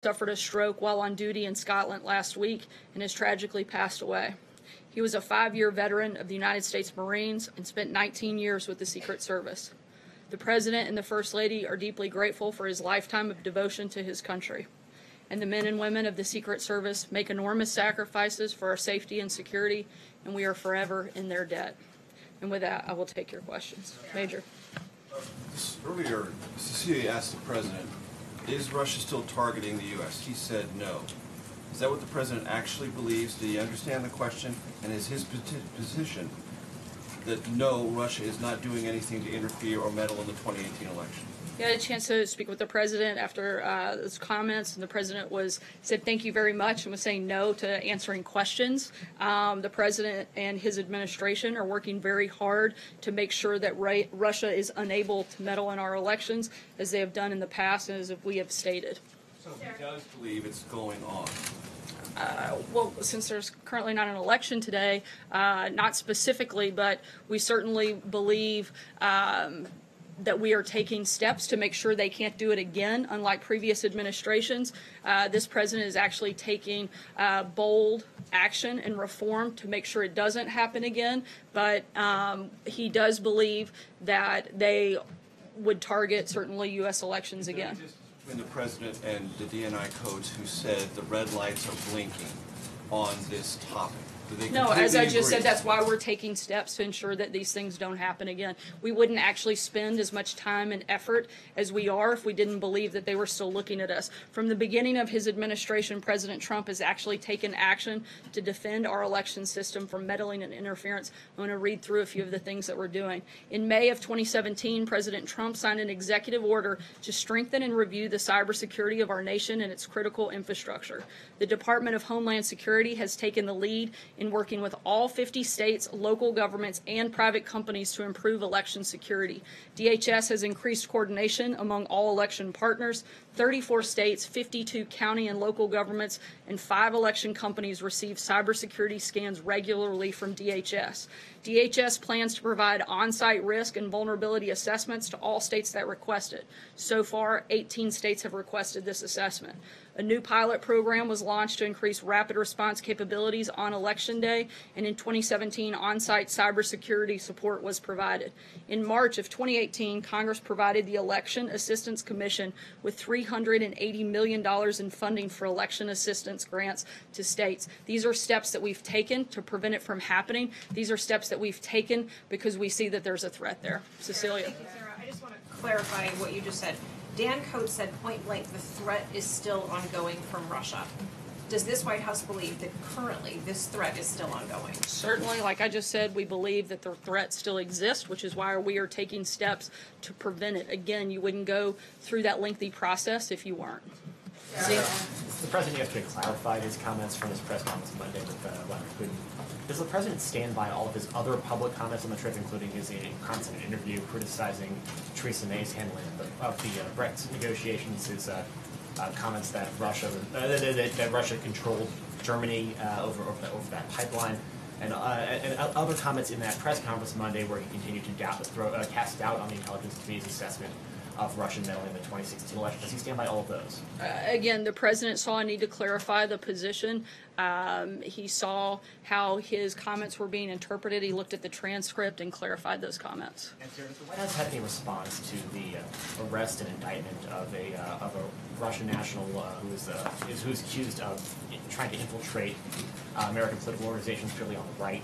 suffered a stroke while on duty in Scotland last week and has tragically passed away. He was a 5-year veteran of the United States Marines and spent 19 years with the Secret Service. The President and the First Lady are deeply grateful for his lifetime of devotion to his country. And the men and women of the Secret Service make enormous sacrifices for our safety and security, and we are forever in their debt. And with that, I will take your questions. Major. Earlier, Cecilia asked the President, is Russia still targeting the U.S.? He said no. Is that what the President actually believes? Do you understand the question? And is his position that no, Russia is not doing anything to interfere or meddle in the 2018 election? I had a chance to speak with the President after those comments, and the President said thank you very much and was saying no to answering questions. The President and his administration are working very hard to make sure that Russia is unable to meddle in our elections, as they have done in the past and as we have stated. So he does believe it's going on? Well, since there's currently not an election today, not specifically, but we certainly believe that we are taking steps to make sure they can't do it again. Unlike previous administrations, this president is actually taking bold action and reform to make sure it doesn't happen again. But he does believe that they would target certainly U.S. elections again. Between the president and the DNI codes who said the red lights are blinking on this topic. No, as I just said, that's why we're taking steps to ensure that these things don't happen again. We wouldn't actually spend as much time and effort as we are if we didn't believe that they were still looking at us. From the beginning of his administration, President Trump has actually taken action to defend our election system from meddling and interference. I'm going to read through a few of the things that we're doing. In May of 2017, President Trump signed an executive order to strengthen and review the cybersecurity of our nation and its critical infrastructure. The Department of Homeland Security has taken the lead in working with all 50 states, local governments, and private companies to improve election security. DHS has increased coordination among all election partners. 34 states, 52 county and local governments, and 5 election companies receive cybersecurity scans regularly from DHS. DHS plans to provide on-site risk and vulnerability assessments to all states that request it. So far, 18 states have requested this assessment. A new pilot program was launched to increase rapid response capabilities on Election Day, and in 2017, on-site cybersecurity support was provided. In March of 2018, Congress provided the Election Assistance Commission with $380 million in funding for election assistance grants to states. These are steps that we've taken to prevent it from happening. These are steps that we've taken because we see that there's a threat there. Cecilia. Thank you, Sarah. I just want to clarify what you just said. Dan Coates said point blank the threat is still ongoing from Russia. Does this White House believe that currently this threat is still ongoing? Certainly, like I just said, we believe that the threat still exists, which is why we are taking steps to prevent it. Again, you wouldn't go through that lengthy process if you weren't. The President yesterday clarified his comments from his press conference Monday with Vladimir Putin. Does the President stand by all of his other public comments on the trip, including his constant interview criticizing Theresa May's handling of the Brexit negotiations, his comments that Russia controlled Germany over that pipeline, and other comments in that press conference Monday where he continued to cast doubt on the intelligence committee's assessment of Russian meddling in the 2016 election? Does he stand by all of those? Again, the President saw a need to clarify the position. He saw how his comments were being interpreted. He looked at the transcript and clarified those comments. And Sarah, does the White House have any response to the arrest and indictment of a Russian national who's accused of trying to infiltrate American political organizations, purely on the right,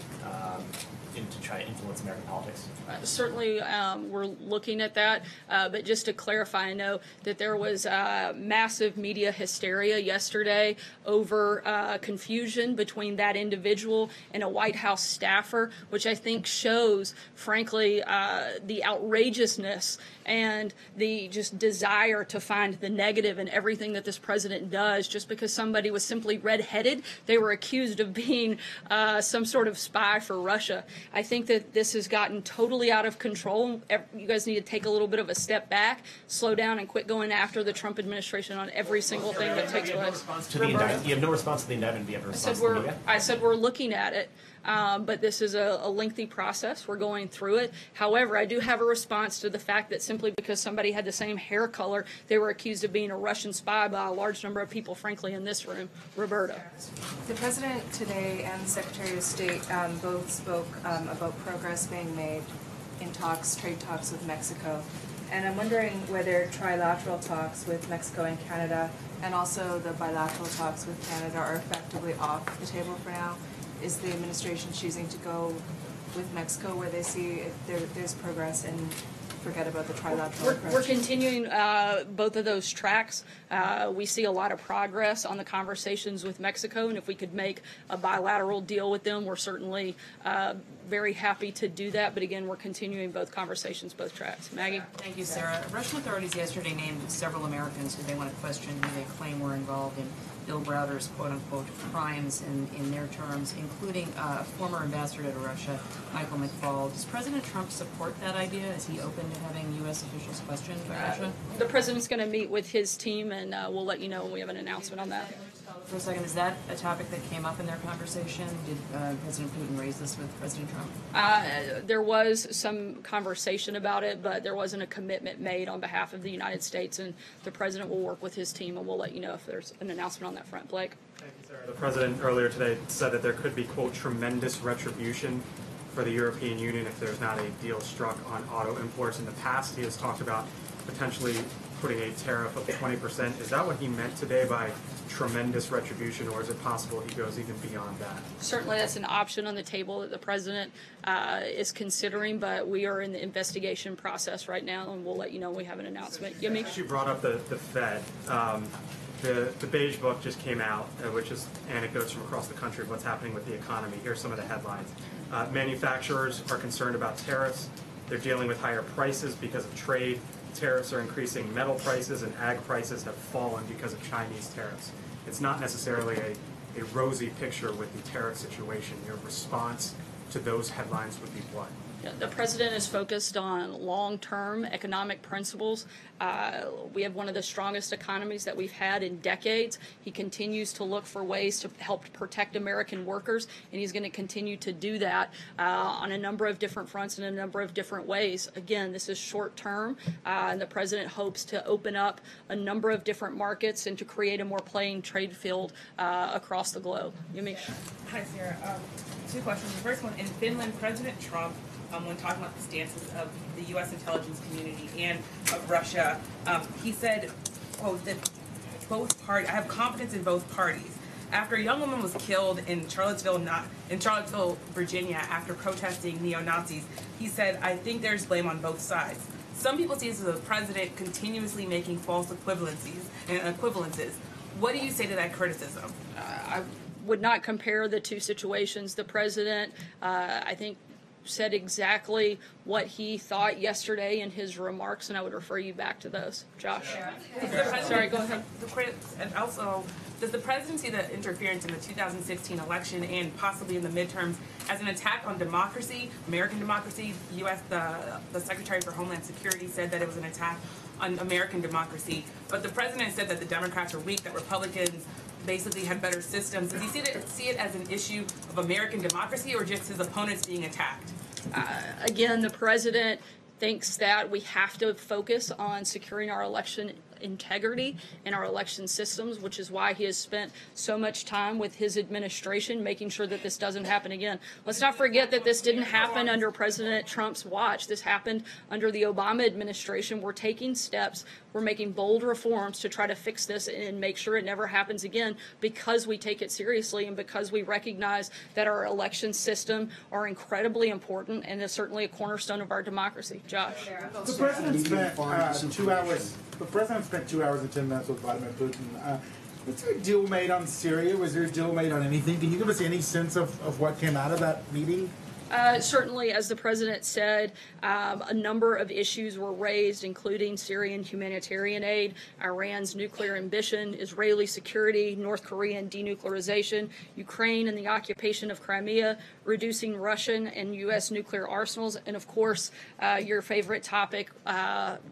to try to influence American politics? Certainly, we're looking at that. But just to clarify, I know that there was massive media hysteria yesterday over confusion between that individual and a White House staffer, which I think shows, frankly, the outrageousness and the just desire to find the negative in everything that this president does. Just because somebody was simply redheaded, they were accused of being some sort of spy for Russia. I think that this has gotten totally out of control. You guys need to take a little bit of a step back, slow down, and quit going after the Trump administration on every single thing that takes place. You have no response to the indictment. Do you have a response to the indictment? I said we're looking at it. but this is a lengthy process. We're going through it. However, I do have a response to the fact that simply because somebody had the same hair color, they were accused of being a Russian spy by a large number of people, frankly, in this room. Roberta. The President today and the Secretary of State both spoke about progress being made in trade talks with Mexico. And I'm wondering whether trilateral talks with Mexico and Canada and also the bilateral talks with Canada are effectively off the table for now. Is the administration choosing to go with Mexico where they see there's progress and forget about the trilateral approach? We're continuing both of those tracks. We see a lot of progress on the conversations with Mexico, and if we could make a bilateral deal with them, we're certainly very happy to do that. But again, we're continuing both conversations, both tracks. Maggie? Thank you, Sarah. Russian authorities yesterday named several Americans who they want to question who they claim were involved in Bill Browder's quote-unquote crimes in their terms, including a former ambassador to Russia, Michael McFaul. Does President Trump support that idea? Is he open to having U.S. officials questioned by Russia? The President's going to meet with his team, and we'll let you know when we have an announcement on that. For a second, is that a topic that came up in their conversation? Did President Putin raise this with President Trump? There was some conversation about it, but there wasn't a commitment made on behalf of the United States, and the President will work with his team, and we'll let you know if there's an announcement on that front. Blake? Thank you, Sarah. The President earlier today said that there could be, quote, tremendous retribution for the European Union if there's not a deal struck on auto imports. In the past, he has talked about potentially putting a tariff of 20%. Is that what he meant today by tremendous retribution, or is it possible he goes even beyond that? Certainly that's an option on the table that the President is considering, but we are in the investigation process right now, and we'll let you know when we have an announcement. You brought up the Fed. The Beige Book just came out, which is anecdotes from across the country of what's happening with the economy. Here's some of the headlines. Manufacturers are concerned about tariffs. They're dealing with higher prices because of trade. Tariffs are increasing metal prices, and ag prices have fallen because of Chinese tariffs. It's not necessarily a rosy picture with the tariff situation. Your response to those headlines would be what? The President is focused on long-term economic principles. We have one of the strongest economies that we've had in decades. He continues to look for ways to help protect American workers, and he's going to continue to do that on a number of different fronts in a number of different ways. Again, this is short-term, and the President hopes to open up a number of different markets and to create a more playing trade field across the globe. Yamiche? Hi, Sarah. Two questions. The first one, in Finland, President Trump, when talking about the stances of the U.S. intelligence community and of Russia, he said, quote, that I have confidence in both parties. After a young woman was killed in Charlottesville, Virginia, after protesting neo-Nazis, he said, I think there's blame on both sides. Some people see this as a president continuously making false equivalences. What do you say to that criticism? I would not compare the two situations. The President, I think, said exactly what he thought yesterday in his remarks, and I would refer you back to those. Josh? Sorry, go ahead. And also, does the President see the interference in the 2016 election and possibly in the midterms as an attack on democracy, American democracy? The Secretary for Homeland Security said that it was an attack on American democracy, but the President said that the Democrats are weak, that Republicans basically had better systems. Does he see it as an issue of American democracy or just his opponents being attacked? Again, the President thinks that we have to focus on securing our election integrity in our election systems, which is why he has spent so much time with his administration making sure that this doesn't happen again. Let's not forget that this didn't happen under President Trump's watch. This happened under the Obama administration. We're taking steps. We're making bold reforms to try to fix this and make sure it never happens again because we take it seriously and because we recognize that our election system are incredibly important and is certainly a cornerstone of our democracy. Josh? The President spent 2 hours. The President spent 2 hours and 10 minutes with Vladimir Putin. Was there a deal made on Syria? Was there a deal made on anything? Can you give us any sense of what came out of that meeting? Certainly, as the president said, a number of issues were raised, including Syrian humanitarian aid, Iran's nuclear ambition, Israeli security, North Korean denuclearization, Ukraine and the occupation of Crimea, reducing Russian and U.S. nuclear arsenals, and of course, your favorite topic,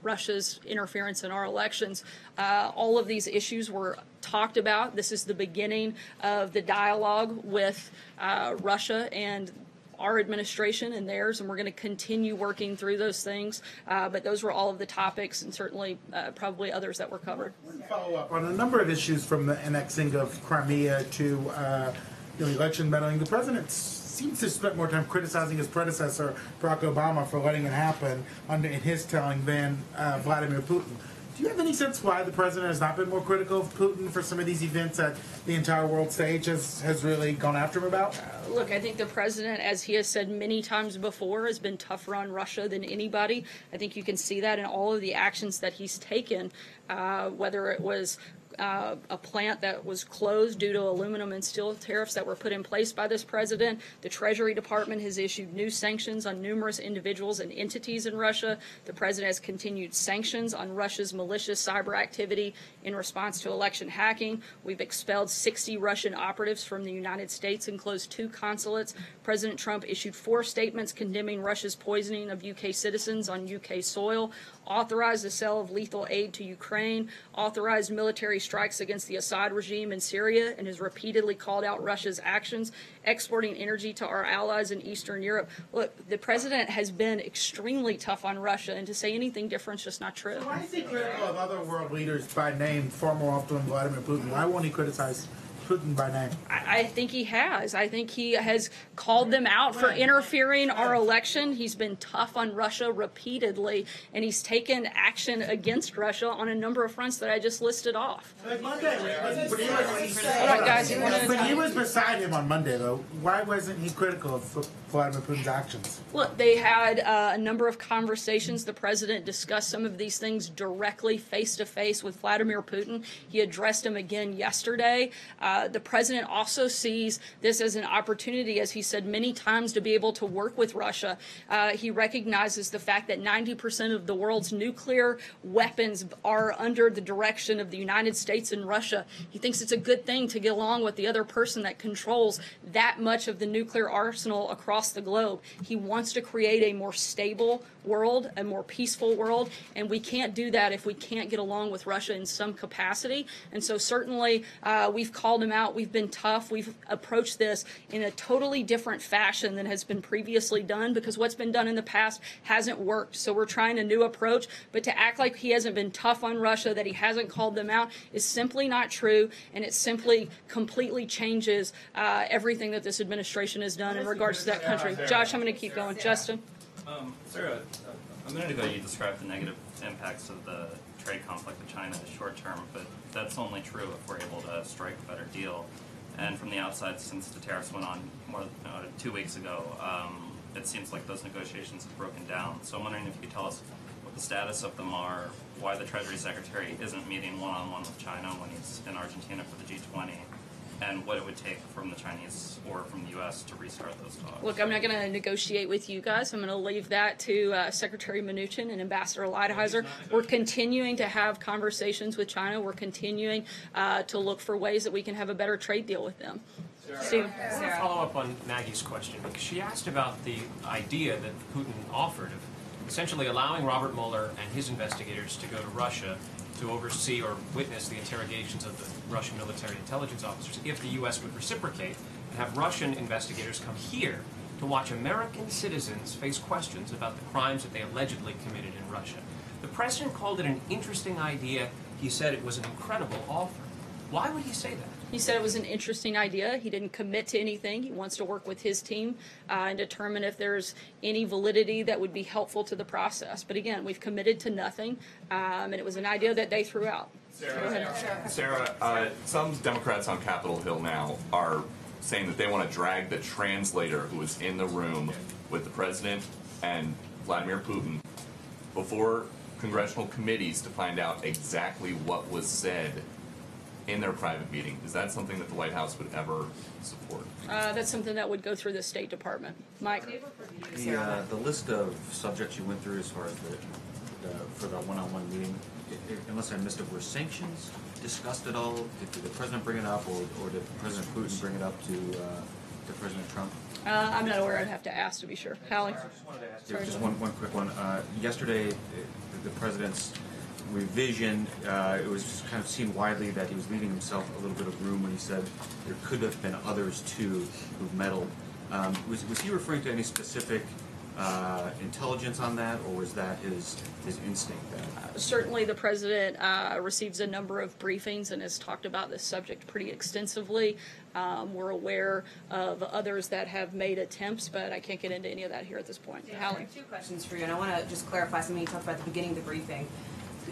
Russia's interference in our elections. All of these issues were talked about. This is the beginning of the dialogue with Russia and our administration and theirs, and we're going to continue working through those things. But those were all of the topics, and certainly probably others that were covered. Follow up on a number of issues, from the annexing of Crimea to election meddling. The president seems to spend more time criticizing his predecessor, Barack Obama, for letting it happen in his telling than Vladimir Putin. Do you have any sense why the president has not been more critical of Putin for some of these events that the entire world stage has really gone after him about? Look, I think the president, as he has said many times before, has been tougher on Russia than anybody. I think you can see that in all of the actions that he's taken, whether it was a plant that was closed due to aluminum and steel tariffs that were put in place by this president. The Treasury Department has issued new sanctions on numerous individuals and entities in Russia. The president has continued sanctions on Russia's malicious cyber activity in response to election hacking. We've expelled 60 Russian operatives from the United States and closed 2 consulates. President Trump issued 4 statements condemning Russia's poisoning of UK citizens on UK soil, authorized the sale of lethal aid to Ukraine, authorized military strikes against the Assad regime in Syria, and has repeatedly called out Russia's actions, exporting energy to our allies in Eastern Europe. Look, the president has been extremely tough on Russia, and to say anything different is just not true. So why is he critical of other world leaders by name far more often than Vladimir Putin? Why won't he criticize Putin by name? I think he has. I think he has called them out for interfering our election. He's been tough on Russia repeatedly, and he's taken action against Russia on a number of fronts that I just listed off. Like Monday, Guys, he was beside him on Monday, though. Why wasn't he critical of Vladimir Putin's actions? Look, they had a number of conversations. The president discussed some of these things directly, face-to-face with Vladimir Putin. He addressed him again yesterday. The president also sees this as an opportunity, as he said many times, to be able to work with Russia. He recognizes the fact that 90% of the world's nuclear weapons are under the direction of the United States and Russia. He thinks it's a good thing to get along with the other person that controls that much of the nuclear arsenal across the globe. He wants to create a more stable world, a more peaceful world, and we can't do that if we can't get along with Russia in some capacity. And so certainly we've called him out. We've been tough. We've approached this in a totally different fashion than has been previously done, because what's been done in the past hasn't worked. So we're trying a new approach, but to act like he hasn't been tough on Russia, that he hasn't called them out, is simply not true, and it simply completely changes everything that this administration has done in regards to that country. Josh, I'm going to keep going. Justin? Sarah, a minute ago you described the negative impacts of the trade conflict with China as short term, but that's only true if we're able to strike a better deal. And from the outside, since the tariffs went on more than 2 weeks ago, it seems like those negotiations have broken down. So I'm wondering if you could tell us what the status of them are, why the Treasury Secretary isn't meeting one-on-one with China when he's in Argentina for the G20, and what it would take from the Chinese or from the U.S. to restart those talks. Look, I'm not going to negotiate with you guys. I'm going to leave that to Secretary Mnuchin and Ambassador Lighthizer. We're continuing to have conversations with China. We're continuing to look for ways that we can have a better trade deal with them. Steve? I want to follow up on Maggie's question, because she asked about the idea that Putin offered of essentially allowing Robert Mueller and his investigators to go to Russia to oversee or witness the interrogations of the Russian military intelligence officers if the U.S. would reciprocate and have Russian investigators come here to watch American citizens face questions about the crimes that they allegedly committed in Russia. The president called it an interesting idea. He said it was an incredible offer. Why would he say that? He said it was an interesting idea. He didn't commit to anything. He wants to work with his team and determine if there's any validity that would be helpful to the process. But again, we've committed to nothing, and it was an idea that they threw out. Sarah, some Democrats on Capitol Hill now are saying that they want to drag the translator who was in the room with the president and Vladimir Putin before congressional committees to find out exactly what was said in their private meeting. Is that something that the White House would ever support? That's something that would go through the State Department. Mike? The list of subjects you went through as far as for the one-on-one meeting, unless I missed it, were sanctions discussed at all? Did the president bring it up, or did President Putin bring it up to President Trump? I'm not aware. I'd have to ask to be sure. Hallie? Just one quick one. Yesterday, the president's revision, it was just kind of seen widely that he was leaving himself a little bit of room when he said there could have been others too who meddled. Was he referring to any specific intelligence on that, or was that his instinct then? Certainly the president receives a number of briefings and has talked about this subject pretty extensively. We're aware of others that have made attempts, but I can't get into any of that here at this point. Yeah, Hallie? two questions for you, and I want to just clarify something you talked about at the beginning of the briefing.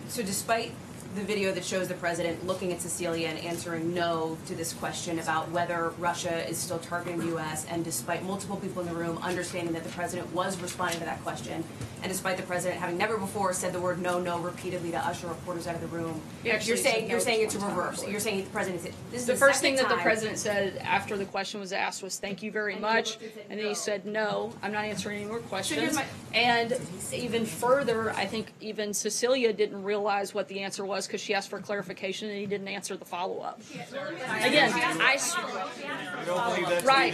So despite the video that shows the president looking at Cecilia and answering no to this question about whether Russia is still targeting the U.S., and despite multiple people in the room understanding that the president was responding to that question, and despite the president having never before said the word no repeatedly to usher reporters out of the room, you're saying it's a reverse. You're saying the president said this is The the first second thing that the time- president said after the question was asked was "Thank you very much," and then he said, "No, I'm not answering any more questions." And even further, I think even Cecilia didn't realize what the answer was because she asked for clarification and he didn't answer the follow-up. Again,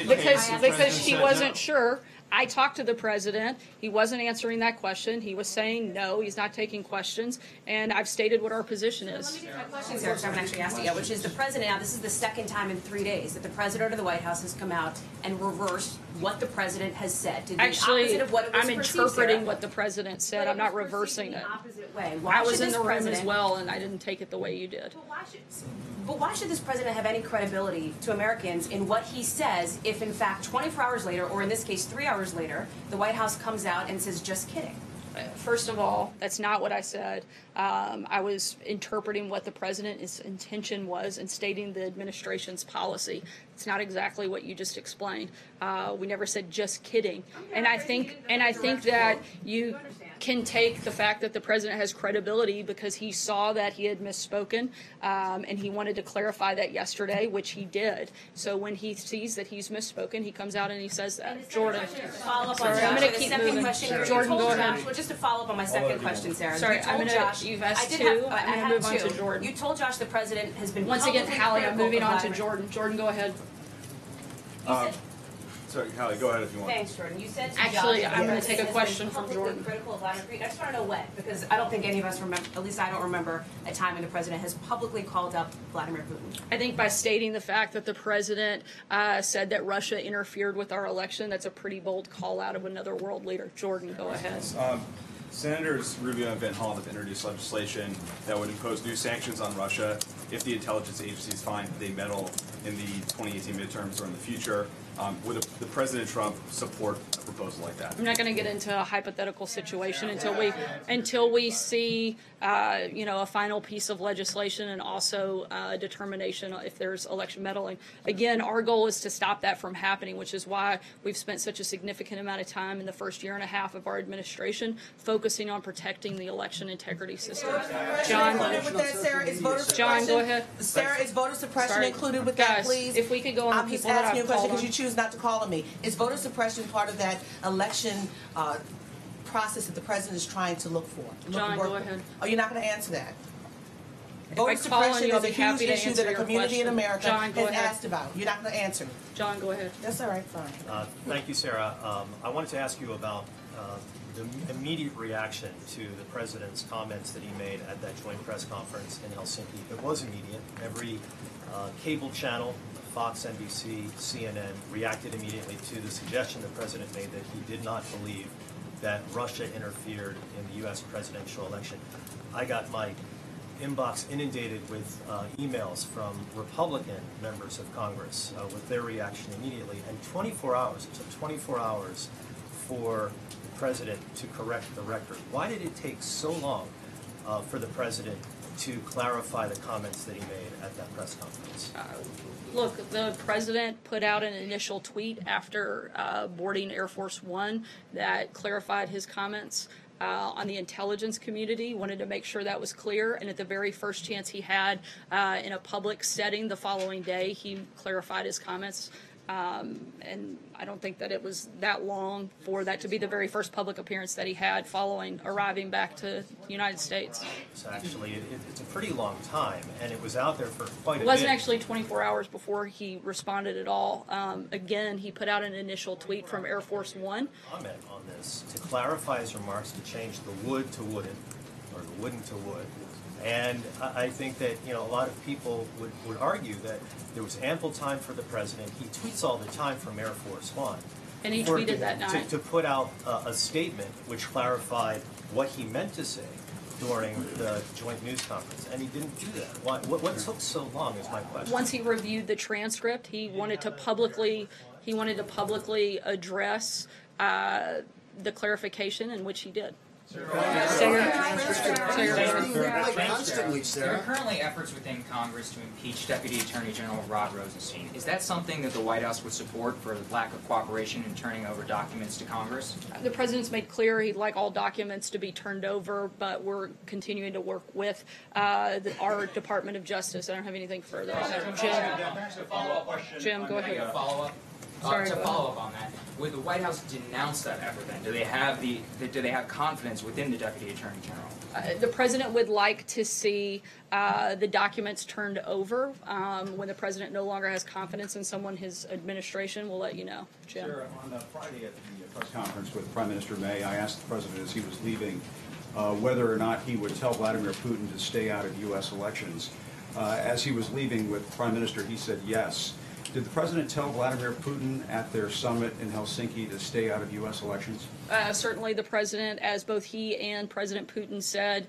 because she wasn't sure. I talked to the president. He wasn't answering that question. He was saying no, he's not taking questions, and I've stated what our position is. Let me get my question, Sarah, because I haven't actually asked it yet, which is the president, now this is the second time in 3 days that the president of the White House has come out and reversed what the president has said. To the Actually, opposite of what it was I'm perceived, interpreting Sarah. what the president said. But I'm not was reversing perceived it. in the opposite way. Why I was should in this the room as president- well, and I didn't take it the way you did. But why should this president have any credibility to Americans in what he says if, in fact, 24 hours later, or in this case, 3 hours later, the White House comes out and says, just kidding? First of all, that's not what I said. I was interpreting what the president's intention was and stating the administration's policy. It's not exactly what you just explained. We never said just kidding. And I think that you can take the fact that the president has credibility because he saw that he had misspoken, and he wanted to clarify that yesterday, which he did. So when he sees that he's misspoken, he comes out and he says that. Jordan. Follow up on Sorry, I'm Josh. going The to keep second moving. question, Jordan, you go told ahead. Josh, well, just to follow up on my second question, Sarah. Sorry, you told Josh, you've asked I did two. Have, I I'm going to have move on two. to Jordan. You told Josh the president has been Once again, publicly Hallie, I'm critical moving of on to Vladimir. Jordan. Jordan, go ahead. Sorry, Hallie, go ahead if you want. Thanks, Jordan. You said to Actually, Josh, I'm the going to take a president question has been from publicly Jordan. critical of Vladimir Putin. I just want to know when, because I don't think any of us remember, at least I don't remember a time when the president has publicly called up Vladimir Putin. I think by stating the fact that the president said that Russia interfered with our election, that's a pretty bold call out of another world leader. Jordan, go ahead. Senators Rubio and Van Hollen have introduced legislation that would impose new sanctions on Russia if the intelligence agencies find that they meddle in the 2018 midterms or in the future. Would the President Trump support a proposal like that? I'm not going to get into a hypothetical situation until we see a final piece of legislation and also a determination if there's election meddling. Again, our goal is to stop that from happening, which is why we've spent such a significant amount of time in the first year and a half of our administration focusing on protecting the election integrity system. John, go ahead. Sarah, is voter suppression Sorry. included with Guys, that, please? if we could go on the I'm just people that asking you a I've question called because you choose not to call on me. Is voter suppression part of that election process that the president is trying to look for? John, go ahead. Oh, you're not going to answer that? If I Voter call on suppression you, I'll is a be huge happy to issue answer that a your community in question. America John, go has ahead. asked about. You're not going to answer me. John, go ahead. That's all right, fine. Thank you, Sarah. I wanted to ask you about the immediate reaction to the president's comments that he made at that joint press conference in Helsinki. It was immediate. Every cable channel, Fox, NBC, CNN, reacted immediately to the suggestion the president made that he did not believe that Russia interfered in the U.S. presidential election. I got my inbox inundated with emails from Republican members of Congress with their reaction immediately. And 24 hours, it took 24 hours for the president to correct the record. Why did it take so long for the president to clarify the comments that he made at that press conference? Look, the president put out an initial tweet after boarding Air Force One that clarified his comments. on the intelligence community, wanted to make sure that was clear, and at the very first chance he had in a public setting the following day, he clarified his comments. And I don't think that it was that long for that to be the very first public appearance that he had following arriving back to the United States. So actually, it's a pretty long time, and it was out there for quite a bit. It wasn't actually 24 hours before he responded at all. Again, he put out an initial tweet from Air Force One. Comment on this to clarify his remarks to change the would to wouldn't, or the wouldn't to would. And I think that, you know, a lot of people would argue that there was ample time for the president. He tweets all the time from Air Force One. And he tweeted that night. To put out a statement which clarified what he meant to say during the joint news conference, and he didn't do that. What took so long is my question. Once he reviewed the transcript, he wanted to publicly address the clarification, in which he did. There are currently efforts within Congress to impeach Deputy Attorney General Rod Rosenstein. Is that something that the White House would support for lack of cooperation in turning over documents to Congress? The president's made clear he'd like all documents to be turned over, but we're continuing to work with our Department of Justice. I don't have anything further on that. Jim, go ahead. To follow up on that, would the White House denounce that effort then? Do they have confidence within the Deputy Attorney General? The president would like to see the documents turned over. When the president no longer has confidence in someone, his administration will let you know. Jim? Sure. On Friday at the press conference with Prime Minister May, I asked the president as he was leaving whether or not he would tell Vladimir Putin to stay out of U.S. elections. As he was leaving with Prime Minister, he said yes. Did the president tell Vladimir Putin at their summit in Helsinki to stay out of U.S. elections? Certainly the president, as both he and President Putin said,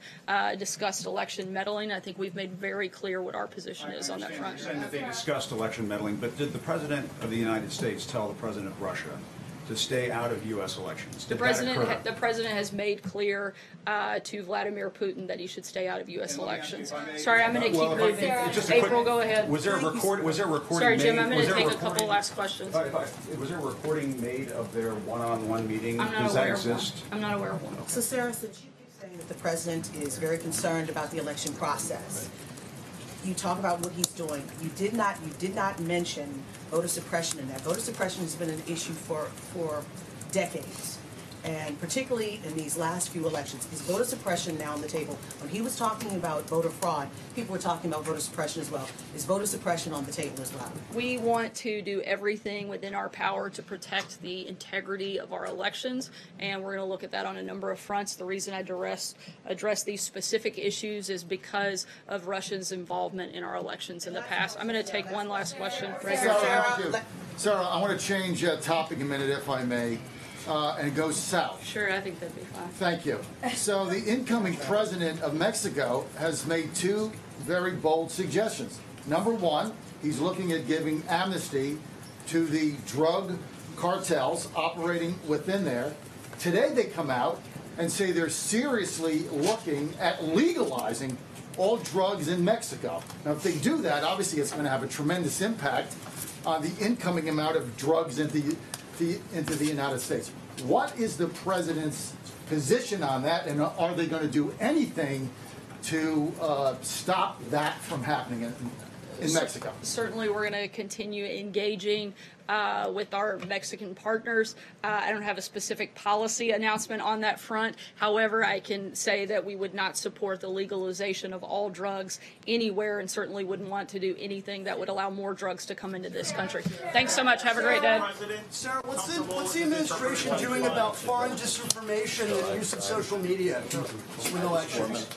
discussed election meddling. I think we've made very clear what our position is on that front. You're saying that they discussed election meddling, but did the president of the United States tell the president of Russia to stay out of U.S. elections? The president has made clear to Vladimir Putin that he should stay out of U.S. elections. Sorry, I'm going to keep moving. April, go ahead. Was there a recording? Sorry, Jim, I'm going to take a couple last questions. Was there a recording made of their one-on-one meeting? Does that exist? I'm not aware of one. So, Sarah, since you keep saying that the president is very concerned about the election process, you talk about what he's doing. You did not mention voter suppression in that. Voter suppression has been an issue for decades. And particularly in these last few elections, is voter suppression now on the table? When he was talking about voter fraud, people were talking about voter suppression as well. Is voter suppression on the table as well? We want to do everything within our power to protect the integrity of our elections, and we're going to look at that on a number of fronts. The reason I address these specific issues is because of Russia's involvement in our elections in the past. I'm going to take one last question. Right here, Sarah, I want to change topic a minute, if I may. And go south. Sure, I think that'd be fine. Thank you. So the incoming president of Mexico has made two very bold suggestions. Number one, he's looking at giving amnesty to the drug cartels operating within there. Today they come out and say they're seriously looking at legalizing all drugs in Mexico. Now, if they do that, obviously it's going to have a tremendous impact on the incoming amount of drugs into the United States. What is the president's position on that, and are they going to do anything to stop that from happening in Mexico? Certainly, we're going to continue engaging with our Mexican partners. I don't have a specific policy announcement on that front. However, I can say that we would not support the legalization of all drugs anywhere, and certainly wouldn't want to do anything that would allow more drugs to come into this country. Thanks so much. Have a great day. Sarah, what's the administration doing about foreign disinformation and use of social media with elections?